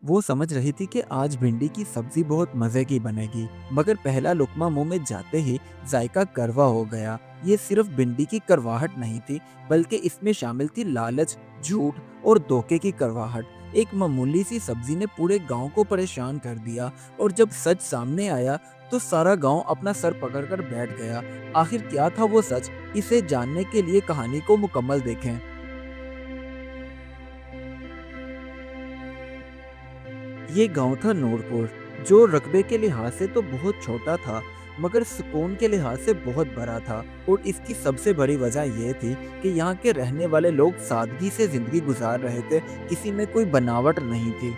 वो समझ रही थी कि आज भिंडी की सब्जी बहुत मज़े की बनेगी, मगर पहला लुक़मा मुंह में जाते ही जायका कड़वा हो गया। ये सिर्फ भिंडी की कड़वाहट नहीं थी, बल्कि इसमें शामिल थी लालच, झूठ और धोखे की कड़वाहट। एक मामूली सी सब्जी ने पूरे गांव को परेशान कर दिया और जब सच सामने आया तो सारा गांव अपना सर पकड़कर बैठ गया। आखिर क्या था वो सच? इसे जानने के लिए कहानी को मुकम्मल देखें। ये गांव था नूरपुर, जो रकबे के लिहाज से तो बहुत छोटा था, मगर सुकून के लिहाज से बहुत बड़ा था। और इसकी सबसे बड़ी वजह यह थी कि यहाँ के रहने वाले लोग सादगी से जिंदगी गुजार रहे थे। किसी में कोई बनावट नहीं थी।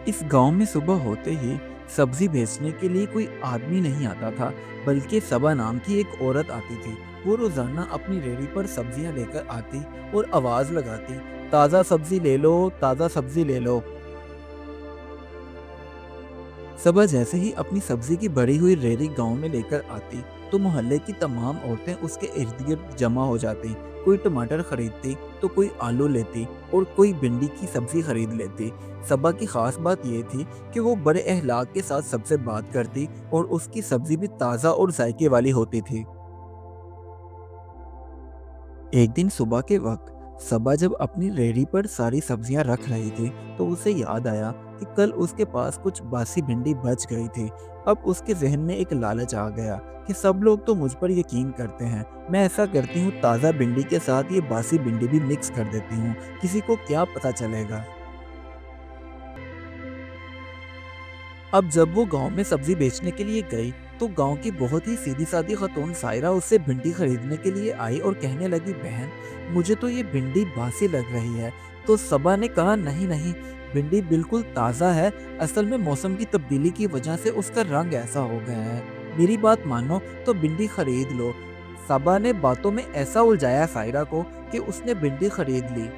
इस गांव में सुबह होते ही सब्जी बेचने के लिए कोई आदमी नहीं आता था, बल्कि सबा नाम की एक औरत आती थी। वो रोजाना अपनी रेहड़ी पर सब्जियां लेकर आती और आवाज लगाती, ताज़ा सब्जी ले लो, ताज़ा सब्जी ले लो। सबा जैसे ही अपनी सब्जी की बड़ी हुई रेहड़ी गांव में लेकर आती, तो मोहल्ले की तमाम औरतें उसके इर्द गिर्द जमा हो जाती। कोई टमाटर खरीदती, तो कोई आलू लेती और कोई भिंडी की सब्जी खरीद लेती। सबा की खास बात यह थी कि वो बड़े अहलाक के साथ सबसे बात करती और उसकी सब्जी भी ताज़ा और जायके वाली होती थी। एक दिन सुबह के वक्त सबा जब अपनी रेहड़ी पर सारी सब्जियां रख रही थी, तो उसे याद आया कि कल उसके पास कुछ बासी भिंडी बच गई थी। अब उसके जहन में एक लालच आ गया कि सब लोग तो मुझ पर यकीन करते हैं, मैं ऐसा करती हूँ, ताज़ा भिंडी के साथ ये बासी भिंडी भी मिक्स कर देती हूँ, किसी को क्या पता चलेगा। अब जब वो गांव में सब्जी बेचने के लिए गई, तो गांव की बहुत ही सीधी सादी खतून सायरा उससे भिंडी खरीदने के लिए आई और कहने लगी, बहन, मुझे तो ये भिंडी बासी लग रही है। तो सबा ने कहा, नहीं नहीं, भिंडी बिल्कुल ताज़ा है। असल में मौसम की तब्दीली की वजह से उसका रंग ऐसा हो गया है। मेरी बात मानो तो भिंडी खरीद लो। सबा ने बातों में ऐसा उलझाया सायरा को कि उसने भिंडी खरीद ली।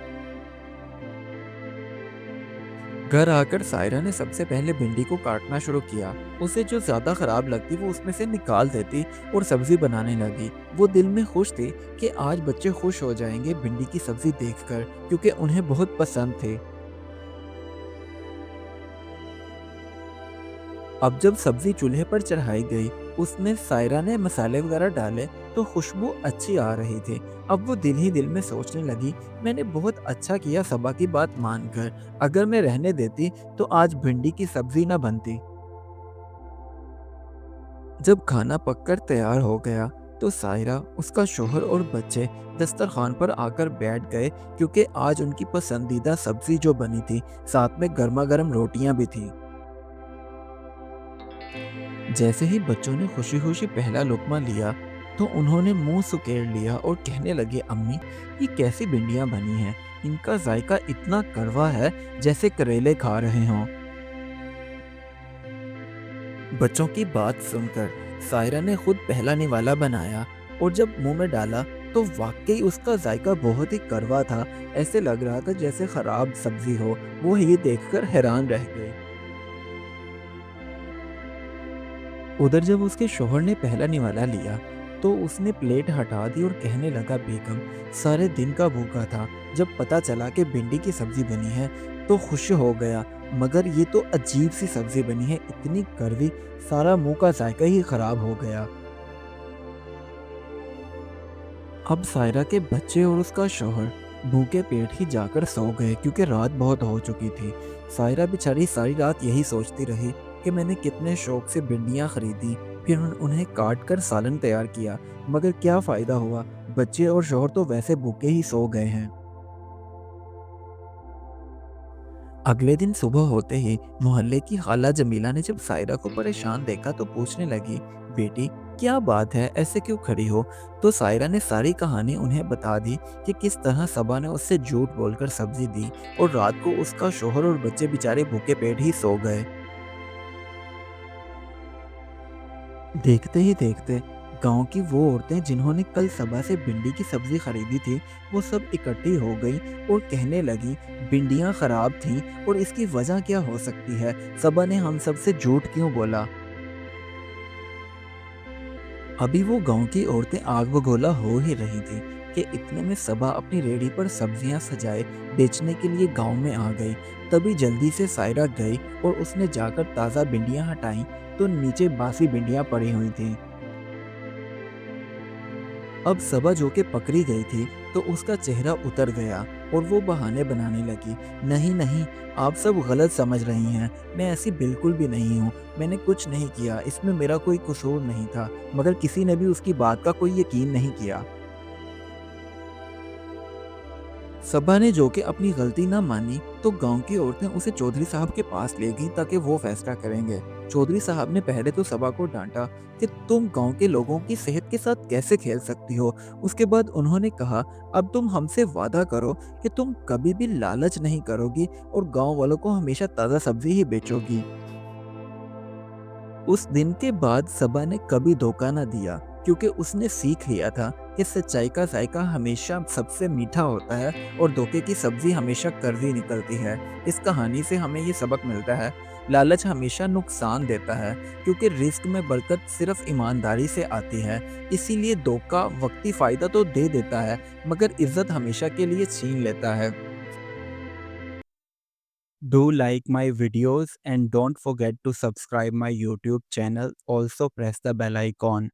घर आकर सायरा ने सबसे पहले भिंडी को काटना शुरू किया। उसे जो ज्यादा खराब लगती वो उसमें से निकाल देती और सब्जी बनाने लगी। वो दिल में खुश थी कि आज बच्चे खुश हो जाएंगे भिंडी की सब्जी देखकर, क्योंकि उन्हें बहुत पसंद थे। अब जब सब्जी चूल्हे पर चढ़ाई गई, उसमें सायरा ने मसाले वगैरह डाले, तो खुशबू अच्छी आ रही थी। अब वो दिल ही दिल में सोचने लगी, मैंने बहुत अच्छा किया सबा की बात मानकर। अगर मैं रहने देती तो आज भिंडी की सब्जी ना बनती। जब खाना पककर तैयार हो गया, तो सायरा, उसका शोहर और बच्चे दस्तरखान पर आकर बैठ गए, क्योंकि आज उनकी पसंदीदा सब्जी जो बनी थी, साथ में गर्मा गर्म रोटियां भी थी। जैसे ही बच्चों ने खुशी खुशी पहला लुकमा लिया, तो उन्होंने मुंह सुकेड़ लिया और कहने लगे, अम्मी, ये कैसी भिंडियां बनी हैं? इनका जायका इतना कड़वा है, जैसे करेले खा रहे हों। बच्चों की बात सुनकर सायरा ने खुद पहला निवाला बनाया और जब मुंह में डाला, तो वाकई उसका जायका बहुत ही कड़वा था। ऐसे लग रहा था जैसे खराब सब्जी हो। वो ये देखकर हैरान रह गई। उधर जब उसके शौहर ने पहला निवाला लिया, तो उसने प्लेट हटा दी और कहने लगा, बेगम, सारे दिन का भूखा था। जब पता चला कि भिंडी की सब्जी बनी है, तो खुश हो गया, मगर ये तो अजीब सी सब्जी बनी है, इतनी कड़वी, सारा मुंह का जायका ही खराब हो गया। अब सायरा के बच्चे और उसका शौहर भूखे पेट ही जाकर सो गए, क्योंकि रात बहुत हो चुकी थी। सायरा बेचारी सारी रात यही सोचती रही कि मैंने कितने शौक से भिंडियाँ खरीदी, फिर उन्हें काट कर सालन तैयार किया, मगर क्या फ़ायदा हुआ? बच्चे और शौहर तो वैसे भूखे ही सो गए हैं। अगले दिन सुबह होते ही मोहल्ले की खाला जमीला ने जब सायरा को परेशान देखा, तो पूछने लगी, बेटी, क्या बात है, ऐसे क्यों खड़ी हो? तो सायरा ने सारी कहानी उन्हें बता दी कि किस तरह सबा ने उससे झूठ बोलकर सब्जी दी और रात को उसका शोहर और बच्चे बेचारे भूखे पेट ही सो गए। देखते ही देखते गांव की वो औरतें जिन्होंने कल सबा से भिंडी की सब्जी खरीदी थी, वो सब इकट्ठी हो गई और कहने लगी, भिंडियां खराब थीं और इसकी वजह क्या हो सकती है? सबा ने हम सब से झूठ क्यों बोला? अभी वो गांव की औरतें आग बगोला हो ही रही थी कि इतने में सबा अपनी रेहड़ी पर सब्जियां सजाए बेचने के लिए गांव में आ गई। तभी जल्दी से सायरा गई और उसने जाकर ताज़ा भिंडियां हटाई तो नीचे बासी भिंडियां पड़ी हुई थीं। अब सबा जो कि पकड़ी गई थी तो उसका चेहरा उतर गया और वो बहाने बनाने लगी। नहीं नहीं, आप सब गलत समझ रही हैं, मैं ऐसी बिल्कुल भी नहीं हूँ। मैंने कुछ नहीं किया, इसमें मेरा कोई कसूर नहीं था। मगर किसी ने भी उसकी बात का कोई यकीन नहीं किया। सबा ने जो कि अपनी गलती ना मानी तो गांव की औरतें उसे चौधरी साहब के पास ले गई ताकि वो फैसला करेंगे। चौधरी साहब ने पहले तो सबा को डांटा कि तुम गांव के लोगों की सेहत के साथ कैसे खेल सकती हो। उसके बाद उन्होंने कहा, अब तुम हमसे वादा करो कि तुम कभी भी लालच नहीं करोगी और गांव वालों को हमेशा ताज़ा सब्जी ही बेचोगी। उस दिन के बाद सबा ने कभी धोखा ना दिया क्योंकि उसने सीख लिया था कि सच्चाई का जायका हमेशा सबसे मीठा होता है और धोखे की सब्जी हमेशा कड़वी निकलती है। इस कहानी से हमें ये सबक मिलता है, लालच हमेशा नुकसान देता है क्योंकि रिस्क में बरकत सिर्फ ईमानदारी से आती है। इसीलिए धोखा वक्ती फायदा तो दे देता है मगर इज्जत हमेशा के लिए छीन लेता है। Do like my videos and don't forget to subscribe my YouTube channel. Also press the bell icon.